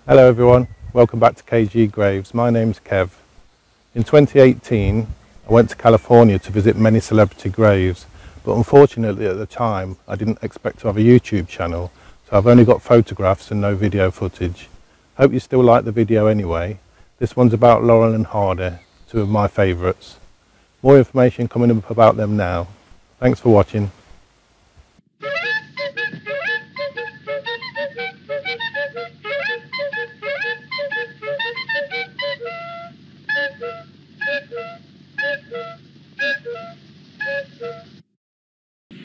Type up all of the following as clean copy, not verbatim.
Hello everyone, welcome back to KG Graves. My name's Kev. In 2018 I went to California to visit many celebrity graves, but unfortunately at the time I didn't expect to have a YouTube channel, so I've only got photographs and no video footage. Hope you still like the video anyway. This one's about Laurel and Hardy, two of my favourites. More information coming up about them now. Thanks for watching.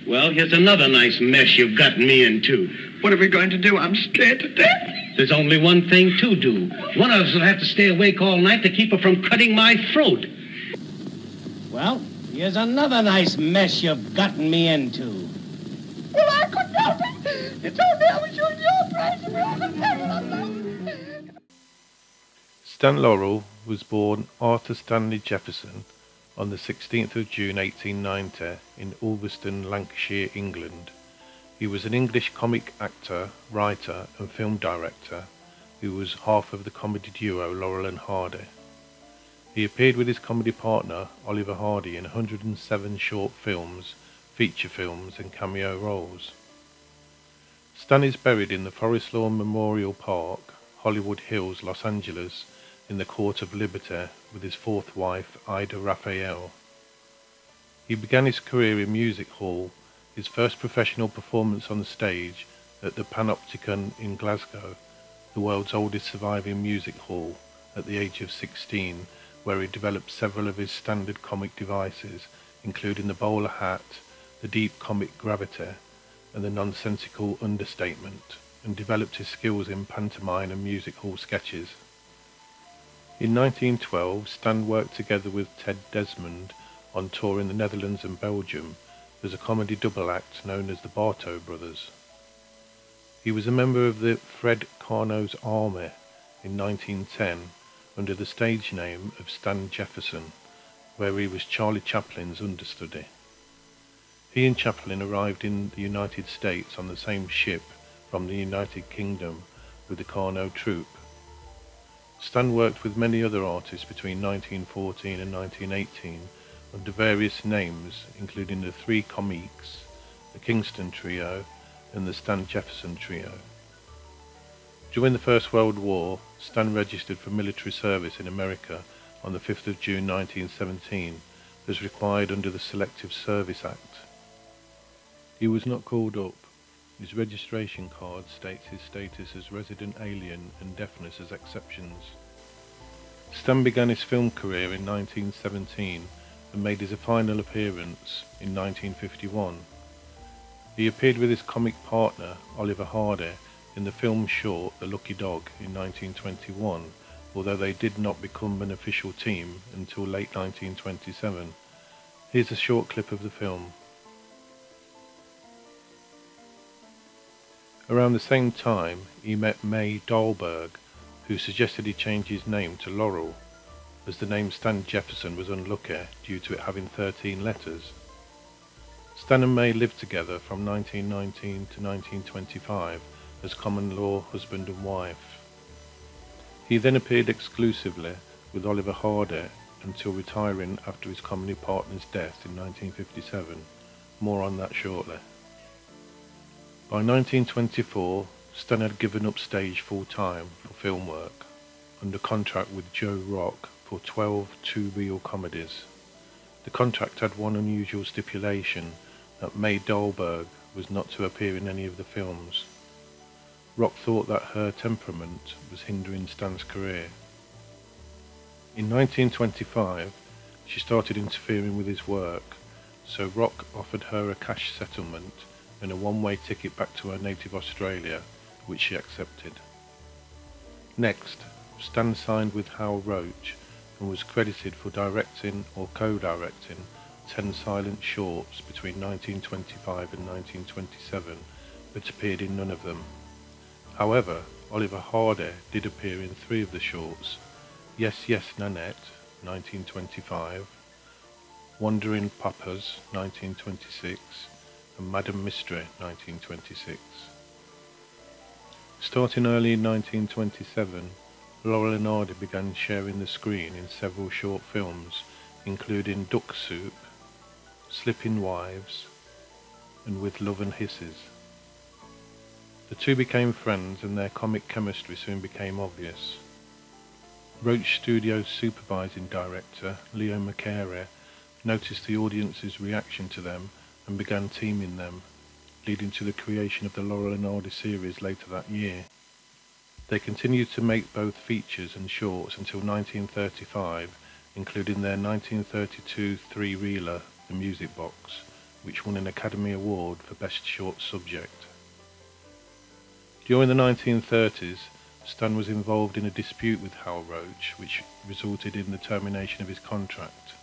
Well, here's another nice mess you've gotten me into. What are we going to do? I'm scared to death. There's only one thing to do. One of us will have to stay awake all night to keep her from cutting my throat. Well, here's another nice mess you've gotten me into. Well, I couldn't help it. You told me I was showing your price and all the things. Stan Laurel was born Arthur Stanley Jefferson on the 16th of June 1890 in Ulverston, Lancashire, England. He was an English comic actor, writer and film director who was half of the comedy duo Laurel and Hardy. He appeared with his comedy partner Oliver Hardy in 107 short films, feature films and cameo roles. Stan is buried in the Forest Lawn Memorial Park, Hollywood Hills, Los Angeles, in the Court of Liberty with his fourth wife, Ida Raphael. He began his career in music hall, his first professional performance on the stage at the Panopticon in Glasgow, the world's oldest surviving music hall, at the age of 16, where he developed several of his standard comic devices, including the bowler hat, the deep comic gravity, and the nonsensical understatement, and developed his skills in pantomime and music hall sketches. In 1912, Stan worked together with Ted Desmond on tour in the Netherlands and Belgium as a comedy double act known as the Bartow Brothers. He was a member of the Fred Karno's Army in 1910 under the stage name of Stan Jefferson, where he was Charlie Chaplin's understudy. He and Chaplin arrived in the United States on the same ship from the United Kingdom with the Karno troupe. Stan worked with many other artists between 1914 and 1918 under various names, including the Three Comiques, the Kingston Trio, and the Stan Jefferson Trio. During the First World War, Stan registered for military service in America on the 5th of June 1917, as required under the Selective Service Act. He was not called up. His registration card states his status as resident alien and deafness as exceptions. Stan began his film career in 1917 and made his final appearance in 1951. He appeared with his comic partner Oliver Hardy in the film short The Lucky Dog in 1921, although they did not become an official team until late 1927. Here's a short clip of the film. Around the same time, he met May Dahlberg, who suggested he change his name to Laurel, as the name Stan Jefferson was unlucky due to it having 13 letters. Stan and May lived together from 1919 to 1925 as common-law husband and wife. He then appeared exclusively with Oliver Hardy until retiring after his comedy partner's death in 1957. More on that shortly. By 1924, Stan had given up stage full-time for film work, under contract with Joe Rock for 12 two-reel comedies. The contract had one unusual stipulation, that May Dahlberg was not to appear in any of the films. Rock thought that her temperament was hindering Stan's career. In 1925, she started interfering with his work, so Rock offered her a cash settlement and a one-way ticket back to her native Australia, which she accepted. Next, Stan signed with Hal Roach and was credited for directing or co-directing 10 silent shorts between 1925 and 1927, but appeared in none of them. However, Oliver Hardy did appear in 3 of the shorts: Yes, Yes, Nanette, 1925, Wandering Papas, 1926, and Madam Mystery, 1926. Starting early in 1927, Laurel and Hardy began sharing the screen in several short films, including Duck Soup, Slipping Wives, and With Love and Hisses. The two became friends and their comic chemistry soon became obvious. Roach Studios' supervising director, Leo McCary, noticed the audience's reaction to them and began teaming them, leading to the creation of the Laurel and Hardy series later that year. They continued to make both features and shorts until 1935, including their 1932 three-reeler, The Music Box, which won an Academy Award for Best Short Subject. During the 1930s, Stan was involved in a dispute with Hal Roach, which resulted in the termination of his contract.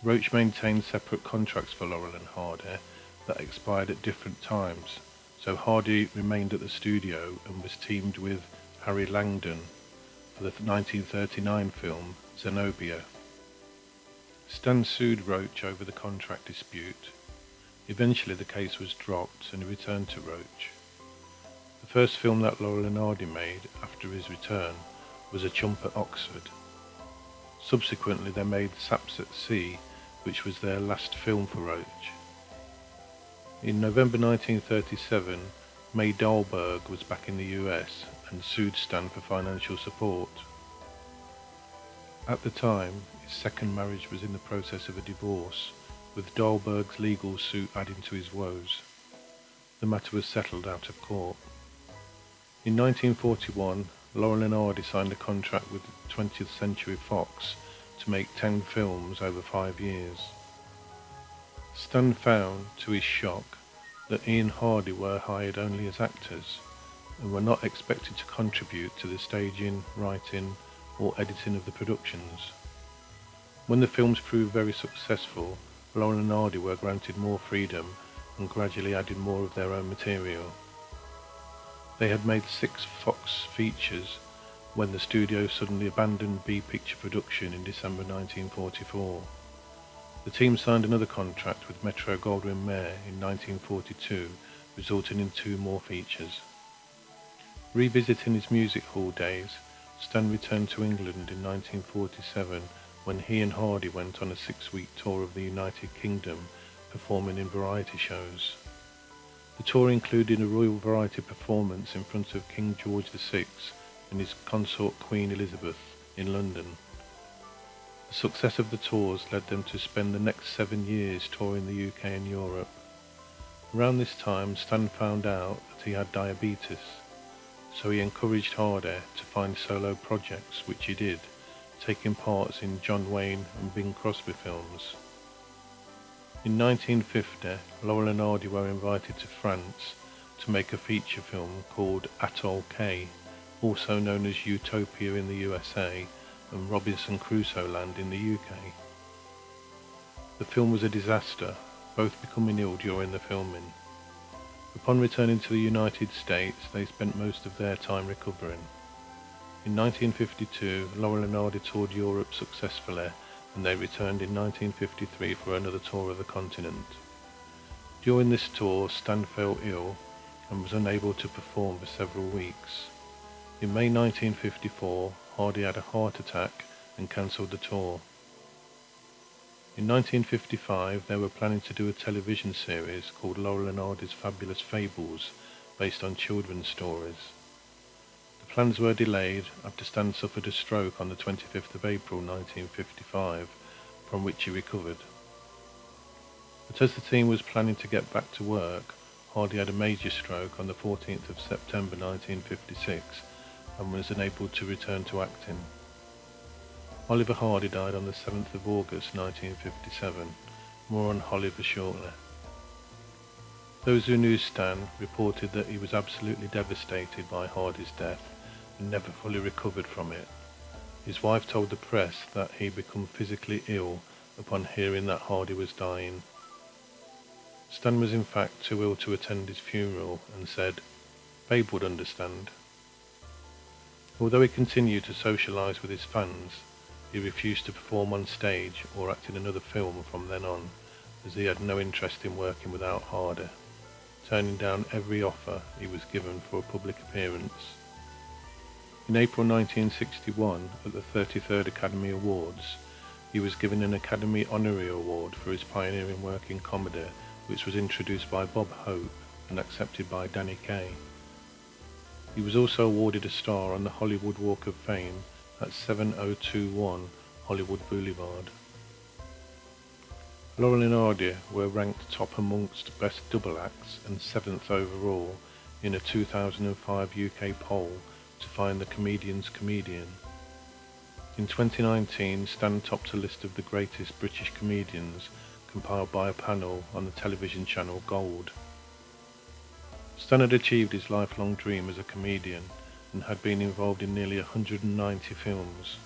Roach maintained separate contracts for Laurel and Hardy that expired at different times, so Hardy remained at the studio and was teamed with Harry Langdon for the 1939 film Zenobia. Stan sued Roach over the contract dispute. Eventually the case was dropped and he returned to Roach. The first film that Laurel and Hardy made after his return was A Chump at Oxford. Subsequently they made Saps at Sea, which was their last film for Roach. In November 1937, May Dahlberg was back in the US and sued Stan for financial support. At the time, his second marriage was in the process of a divorce, with Dahlberg's legal suit adding to his woes. The matter was settled out of court. In 1941, Laurel and Hardy signed a contract with 20th Century Fox to make 10 films over 5 years. Stan found, to his shock, that he and Hardy were hired only as actors and were not expected to contribute to the staging, writing or editing of the productions. When the films proved very successful, Laurel and Hardy were granted more freedom and gradually added more of their own material. They had made 6 Fox features when the studio suddenly abandoned B-picture production in December 1944. The team signed another contract with Metro-Goldwyn-Mayer in 1942, resulting in 2 more features. Revisiting his music hall days, Stan returned to England in 1947 when he and Hardy went on a 6-week tour of the United Kingdom, performing in variety shows. The tour included a royal variety performance in front of King George VI and his consort Queen Elizabeth in London. The success of the tours led them to spend the next 7 years touring the UK and Europe. Around this time, Stan found out that he had diabetes, so he encouraged Hardy to find solo projects, which he did, taking parts in John Wayne and Bing Crosby films. In 1950, Laurel and Hardy were invited to France to make a feature film called Atoll K, also known as Utopia in the USA and Robinson Crusoe Land in the UK. The film was a disaster, both becoming ill during the filming. Upon returning to the United States, they spent most of their time recovering. In 1952, Laurel and Hardy toured Europe successfully, and they returned in 1953 for another tour of the continent. During this tour, Stan fell ill and was unable to perform for several weeks. In May 1954, Hardy had a heart attack and cancelled the tour. In 1955, they were planning to do a television series called Laurel and Hardy's Fabulous Fables, based on children's stories. The plans were delayed after Stan suffered a stroke on the 25th of April 1955, from which he recovered. But as the team was planning to get back to work, Hardy had a major stroke on the 14th of September 1956 and was unable to return to acting. Oliver Hardy died on the 7th of August 1957. More on Oliver shortly. Those who knew Stan reported that he was absolutely devastated by Hardy's death and never fully recovered from it. His wife told the press that he became physically ill upon hearing that Hardy was dying. Stan was in fact too ill to attend his funeral and said, "Babe would understand." Although he continued to socialise with his fans, he refused to perform on stage or act in another film from then on, as he had no interest in working without Hardy. turning down every offer he was given for a public appearance. In April 1961, at the 33rd Academy Awards, he was given an Academy Honorary Award for his pioneering work in comedy, which was introduced by Bob Hope and accepted by Danny Kaye. He was also awarded a star on the Hollywood Walk of Fame at 7021 Hollywood Boulevard. Laurel and Hardy were ranked top amongst best double acts and 7th overall in a 2005 UK poll to find the comedian's comedian. In 2019, Stan topped a list of the greatest British comedians compiled by a panel on the television channel Gold. Stan had achieved his lifelong dream as a comedian and had been involved in nearly 190 films.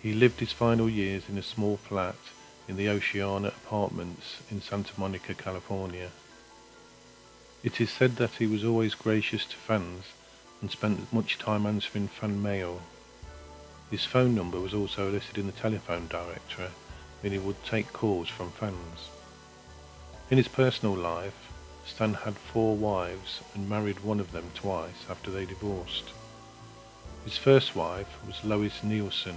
He lived his final years in a small flat in the Oceana Apartments in Santa Monica, California. It is said that he was always gracious to fans and spent much time answering fan mail. His phone number was also listed in the telephone directory, and he would take calls from fans. In his personal life, Stan had 4 wives and married one of them twice after they divorced. His first wife was Lois Nielsen,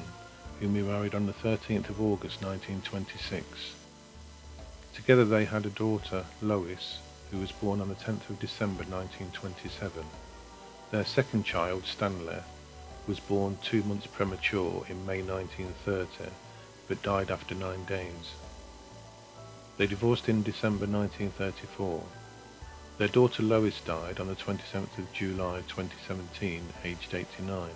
whom he married on the 13th of August 1926. Together they had a daughter, Lois, who was born on the 10th of December 1927. Their second child, Stanley, was born 2 months premature in May 1930, but died after 9 days. They divorced in December 1934. Their daughter Lois died on the 27th of July 2017, aged 89.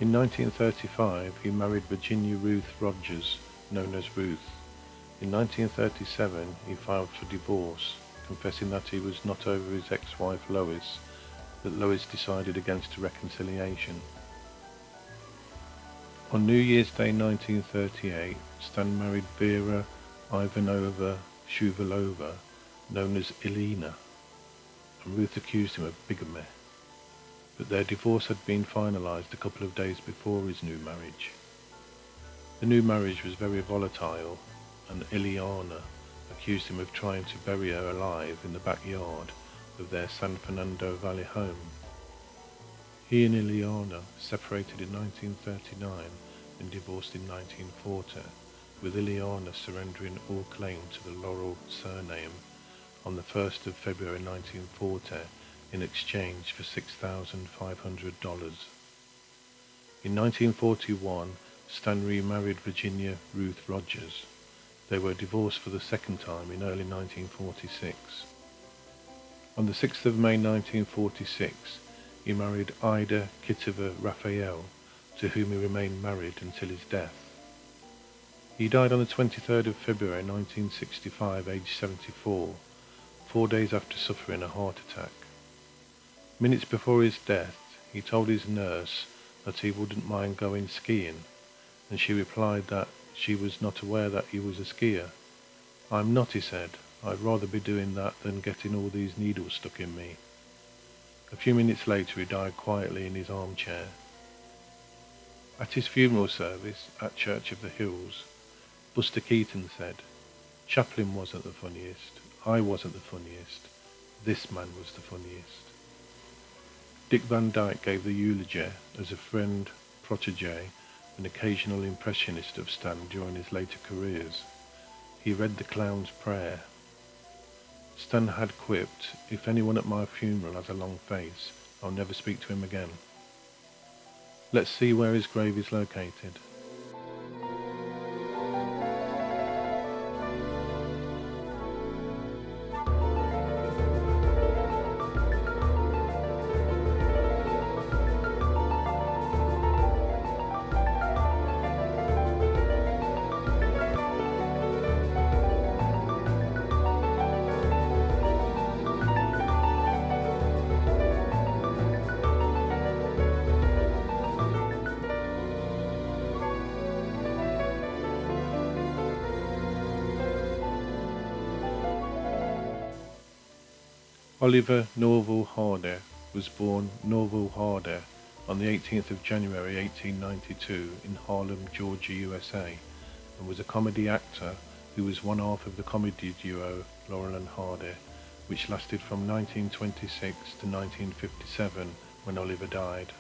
In 1935 he married Virginia Ruth Rogers, known as Ruth. In 1937 he filed for divorce, confessing that he was not over his ex-wife Lois, that Lois decided against a reconciliation. On New Year's Day 1938, Stan married Vera Ivanova Shuvalova, known as Elena, and Ruth accused him of bigamy, but their divorce had been finalised a couple of days before his new marriage. The new marriage was very volatile, and Ileana accused him of trying to bury her alive in the backyard of their San Fernando Valley home. He and Ileana separated in 1939 and divorced in 1940, with Ileana surrendering all claim to the Laurel surname on the 1st of February 1940 in exchange for $6,500. In 1941, Stan remarried Virginia Ruth Rogers. They were divorced for the second time in early 1946. On the 6th of May 1946, he married Ida Kitova Raphael, to whom he remained married until his death. He died on the 23rd of February 1965, aged 74, 4 days after suffering a heart attack. Minutes before his death, he told his nurse that he wouldn't mind going skiing, and she replied that she was not aware that he was a skier. "I'm not," he said. "I'd rather be doing that than getting all these needles stuck in me." A few minutes later he died quietly in his armchair. At his funeral service at Church of the Hills, Buster Keaton said, "Chaplin wasn't the funniest, I wasn't the funniest, this man was the funniest." Dick Van Dyke gave the eulogy as a friend, protégé, and occasional impressionist of Stan during his later careers. He read the clown's prayer. Stan had quipped, "If anyone at my funeral has a long face, I'll never speak to him again." Let's see where his grave is located. Oliver Norval Hardy was born Norval Hardy on the 18th of January 1892 in Harlem, Georgia, USA, and was a comedy actor who was one half of the comedy duo Laurel and Hardy which lasted from 1926 to 1957 when Oliver died.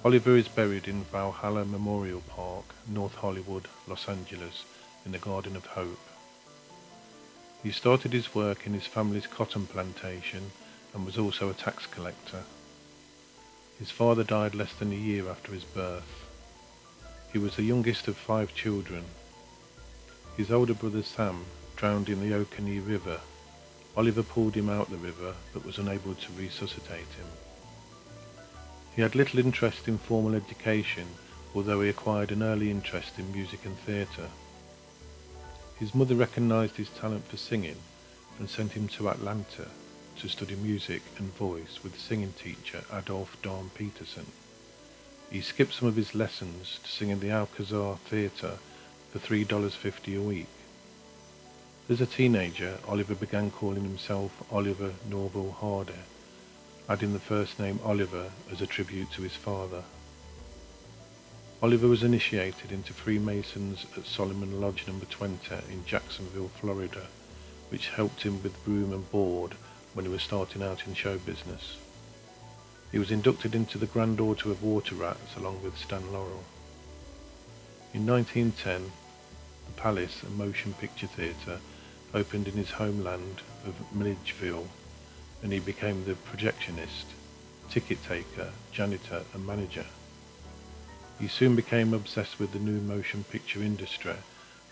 Oliver is buried in Valhalla Memorial Park, North Hollywood, Los Angeles, in the Garden of Hope. He started his work in his family's cotton plantation and was also a tax collector. His father died less than a year after his birth. He was the youngest of 5 children. His older brother Sam drowned in the Oconee River. Oliver pulled him out the river but was unable to resuscitate him. He had little interest in formal education, although he acquired an early interest in music and theatre. His mother recognised his talent for singing and sent him to Atlanta to study music and voice with singing teacher Adolph Darn Peterson. He skipped some of his lessons to sing in the Alcazar Theatre for $3.50 a week. As a teenager, Oliver began calling himself Oliver Norval Hardy, adding the first name Oliver as a tribute to his father. Oliver was initiated into Freemasons at Solomon Lodge No. 20 in Jacksonville, Florida, which helped him with room and board when he was starting out in show business. He was inducted into the Grand Order of Water Rats along with Stan Laurel. In 1910, the Palace, a motion picture theatre, opened in his homeland of Milledgeville, and he became the projectionist, ticket taker, janitor and manager. He soon became obsessed with the new motion picture industry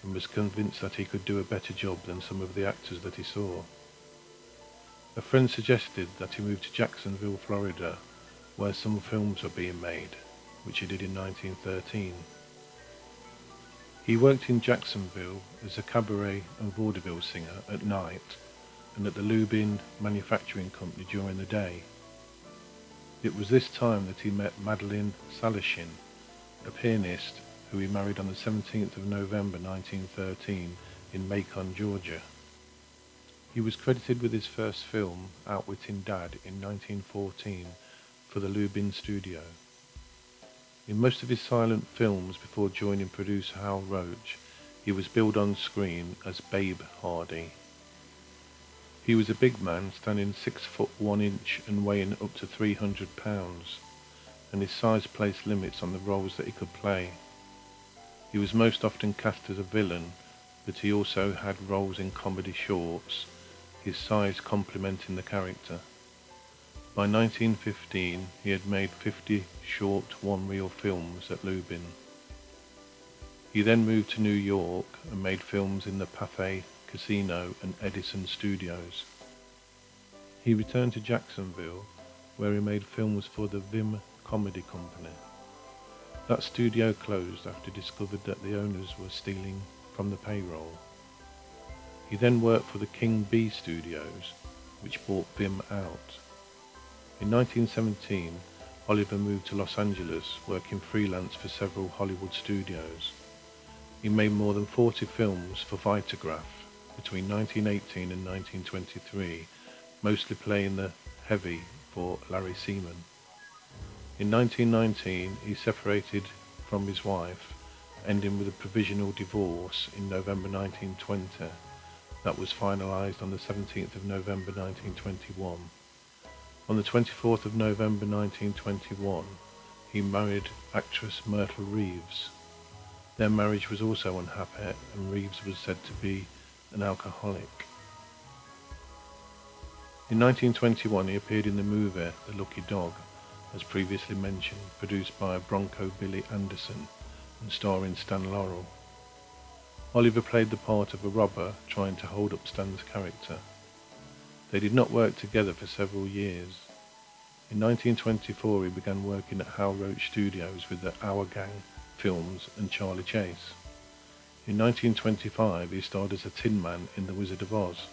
and was convinced that he could do a better job than some of the actors that he saw. A friend suggested that he move to Jacksonville, Florida, where some films were being made, which he did in 1913. He worked in Jacksonville as a cabaret and vaudeville singer at night and at the Lubin Manufacturing Company during the day. It was this time that he met Madeline Salashin, a pianist who he married on the 17th of November 1913 in Macon, Georgia. He was credited with his first film, Outwitting Dad, in 1914 for the Lubin Studio. In most of his silent films before joining producer Hal Roach, he was billed on screen as Babe Hardy. He was a big man, standing 6 foot 1 inch and weighing up to 300 pounds, and his size placed limits on the roles that he could play. He was most often cast as a villain, but he also had roles in comedy shorts, his size complementing the character. By 1915, he had made 50 short one-reel films at Lubin. He then moved to New York and made films in the Pathé Casino and Edison Studios. He returned to Jacksonville, where he made films for the Vim Comedy Company. That studio closed after he discovered that the owners were stealing from the payroll. He then worked for the King B Studios, which bought Vim out. In 1917, Oliver moved to Los Angeles, working freelance for several Hollywood studios. He made more than 40 films for Vitagraph between 1918 and 1923, mostly playing the heavy for Larry Seaman. In 1919, he separated from his wife, ending with a provisional divorce in November 1920 that was finalised on the 17th of November 1921. On the 24th of November 1921, he married actress Myrtle Reeves. Their marriage was also unhappy, and Reeves was said to be an alcoholic. In 1921, he appeared in the movie The Lucky Dog, as previously mentioned, produced by Bronco Billy Anderson and starring Stan Laurel. Oliver played the part of a robber trying to hold up Stan's character. They did not work together for several years. In 1924, he began working at Hal Roach Studios with the Our Gang films and Charlie Chase. In 1925, he starred as a Tin Man in The Wizard of Oz.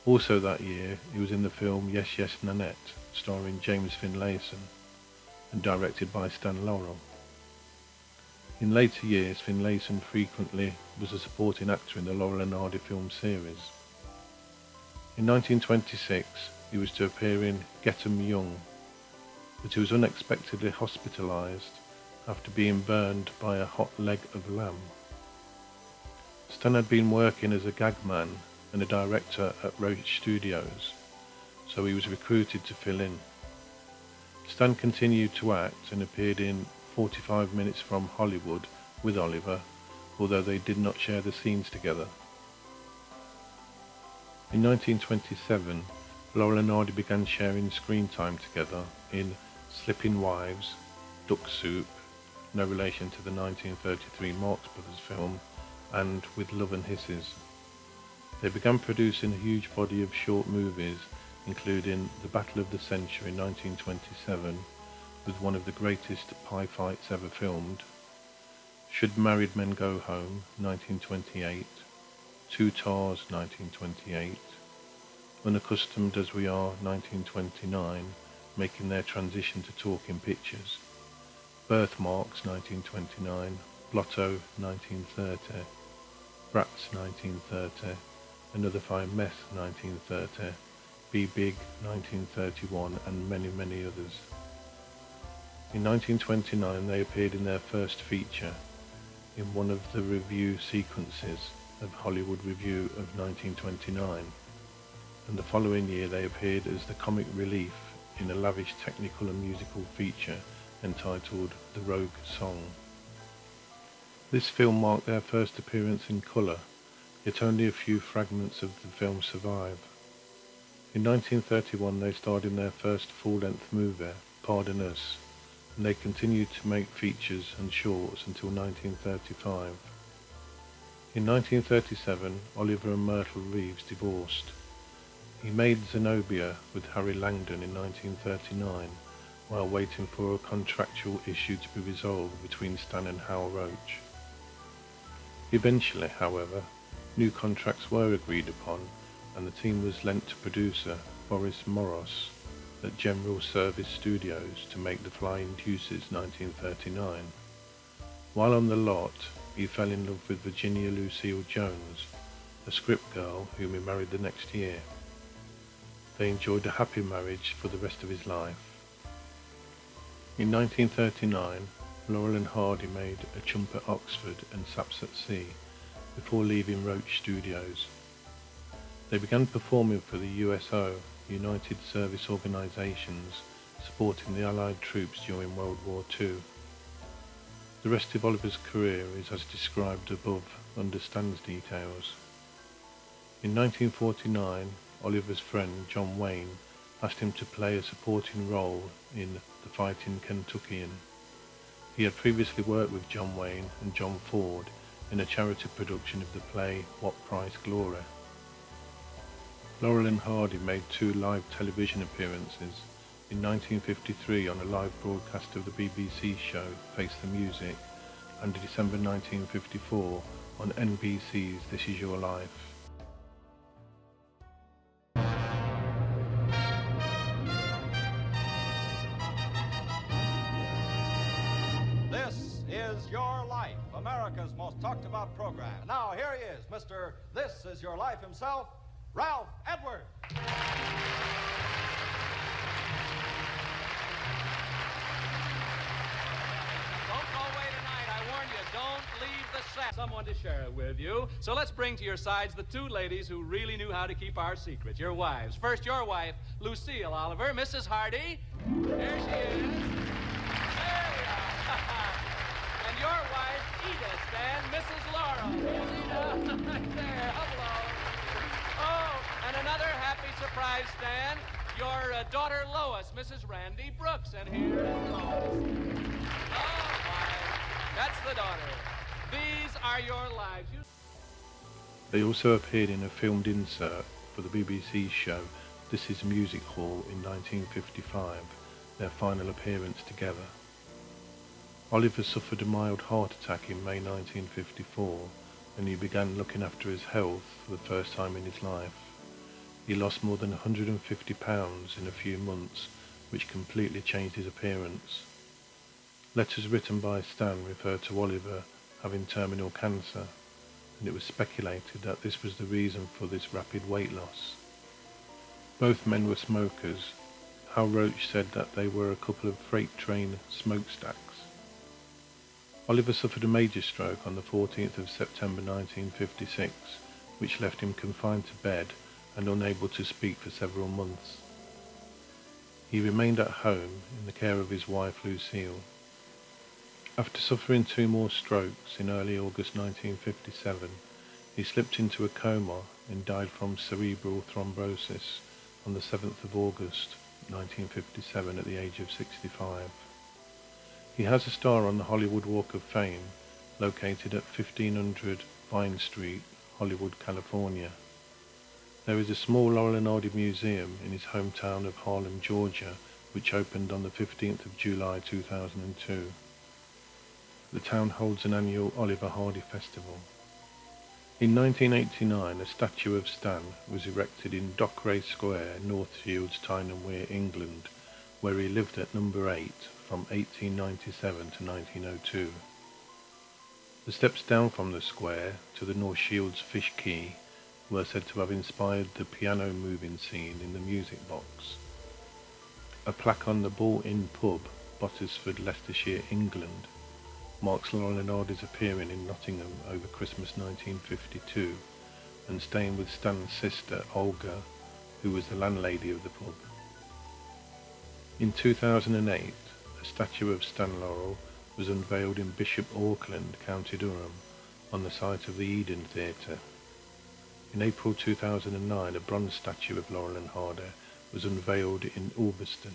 Also that year, he was in the film Yes, Yes, Nanette, starring James Finlayson and directed by Stan Laurel. In later years, Finlayson frequently was a supporting actor in the Laurel and Hardy film series. In 1926, he was to appear in Get 'Em Young, but he was unexpectedly hospitalised after being burned by a hot leg of lamb. Stan had been working as a gag man and a director at Roach Studios, so he was recruited to fill in. Stan continued to act and appeared in 45 Minutes from Hollywood with Oliver, although they did not share the scenes together. In 1927, Laurel and Hardy began sharing screen time together in Slipping Wives, Duck Soup, no relation to the 1933 Marx Brothers film, and With Love and Hisses. They began producing a huge body of short movies, including The Battle of the Century in 1927, with one of the greatest pie fights ever filmed, Should Married Men Go Home, 1928, Two Tars, 1928, Unaccustomed as We Are, 1929, making their transition to talking pictures, Birthmarks, 1929, Blotto, 1930, Brats, 1930, Another Fine Mess, 1930, Be Big, 1931, and many, many others. In 1929 they appeared in their first feature, in one of the review sequences of Hollywood Review of 1929, and the following year they appeared as the comic relief in a lavish technical and musical feature entitled The Rogue Song. This film marked their first appearance in colour, yet only a few fragments of the film survive. In 1931 they starred in their first full-length movie, Pardon Us, and they continued to make features and shorts until 1935. In 1937, Oliver and Myrtle Reeves divorced. He made Zenobia with Harry Langdon in 1939, while waiting for a contractual issue to be resolved between Stan and Hal Roach. Eventually, however, new contracts were agreed upon, and the team was lent to producer Boris Moros at General Service Studios to make The Flying Deuces 1939. While on the lot, he fell in love with Virginia Lucille Jones, a script girl whom he married the next year. They enjoyed a happy marriage for the rest of his life. In 1939, Laurel and Hardy made A Chump at Oxford and Saps at Sea before leaving Roach Studios. They began performing for the USO, United Service Organisations, supporting the Allied troops during World War II. The rest of Oliver's career is as described above under Stan's details. In 1949, Oliver's friend John Wayne asked him to play a supporting role in The Fighting Kentuckian. He had previously worked with John Wayne and John Ford in a charity production of the play What Price Glory. Laurel and Hardy made 2 live television appearances, in 1953 on a live broadcast of the BBC show Face the Music, and in December 1954 on NBC's This Is Your Life. This is Your Life, America's most talked about program. Now here he is, Mr. This Is Your Life himself, Ralph Edwards. Don't go away tonight. I warn you, don't leave the set. Someone to share it with you. So let's bring to your sides the 2 ladies who really knew how to keep our secret, your wives. First, your wife, Lucille Oliver, Mrs. Hardy. There she is. There we are. And your wife, Edith, Stan, Mrs. Laurel. Here's Edith. Right there. Hello. Oh, and another happy surprise, Stan. Your daughter, Lois, Mrs. Randy Brooks. And here is Lois. Oh, my. That's the daughter. These are your lives. They also appeared in a filmed insert for the BBC show This Is Music Hall in 1955, their final appearance together. Oliver suffered a mild heart attack in May 1954, and he began looking after his health for the first time in his life. He lost more than 150 pounds in a few months, which completely changed his appearance. Letters written by Stan referred to Oliver having terminal cancer, and it was speculated that this was the reason for this rapid weight loss. Both men were smokers. Hal Roach said that they were a couple of freight train smokestacks. Oliver suffered a major stroke on the 14th of September 1956 which left him confined to bed and unable to speak for several months. He remained at home in the care of his wife Lucille. After suffering 2 more strokes in early August 1957, he slipped into a coma and died from cerebral thrombosis on the 7th of August 1957 at the age of 65. He has a star on the Hollywood Walk of Fame, located at 1500 Vine Street, Hollywood, California. There is a small Laurel and Hardy museum in his hometown of Harlem, Georgia, which opened on the 15th of July 2002. The town holds an annual Oliver Hardy festival. In 1989, a statue of Stan was erected in Dockwray Square, Northfields, Tyne and Wear, England, where he lived at number 8 from 1897 to 1902. The steps down from the square to the North Shields Fish Quay were said to have inspired the piano moving scene in the Music Box. A plaque on the Bull Inn pub, Bottisford, Leicestershire, England, marks Laurel and Hardy's appearing in Nottingham over Christmas 1952 and staying with Stan's sister Olga, who was the landlady of the pub. In 2008, a statue of Stan Laurel was unveiled in Bishop Auckland, County Durham, on the site of the Eden Theatre. In April 2009, a bronze statue of Laurel and Hardy was unveiled in Ulverston.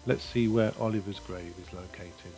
Let's see where Oliver's grave is located.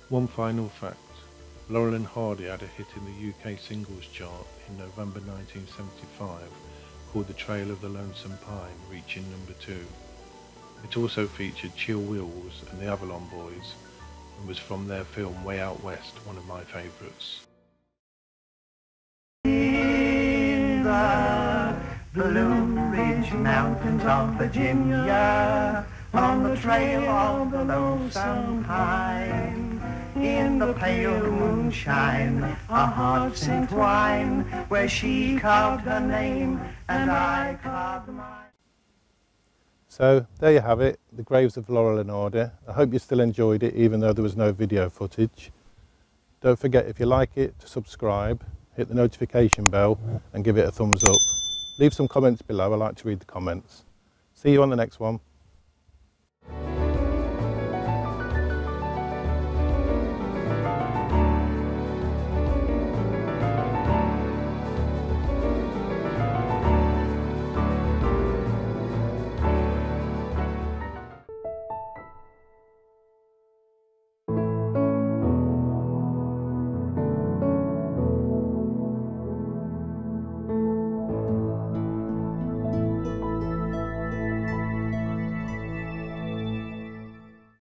One final fact, Laurel and Hardy had a hit in the UK singles chart in November 1975 called The Trail of the Lonesome Pine, reaching number 2. It also featured Chill Wills and the Avalon Boys and was from their film Way Out West, one of my favourites. In the Blue Ridge Mountains of Virginia, on the trail of the lonesome pine, in the pale moonshine, a heart's entwined, where she carved her name and I carved mine. So there you have it, the graves of Laurel and Hardy. I hope you still enjoyed it even though there was no video footage. Don't forget, if you like it, to subscribe, hit the notification bell and give it a thumbs up. Leave some comments below, I like to read the comments. See you on the next one.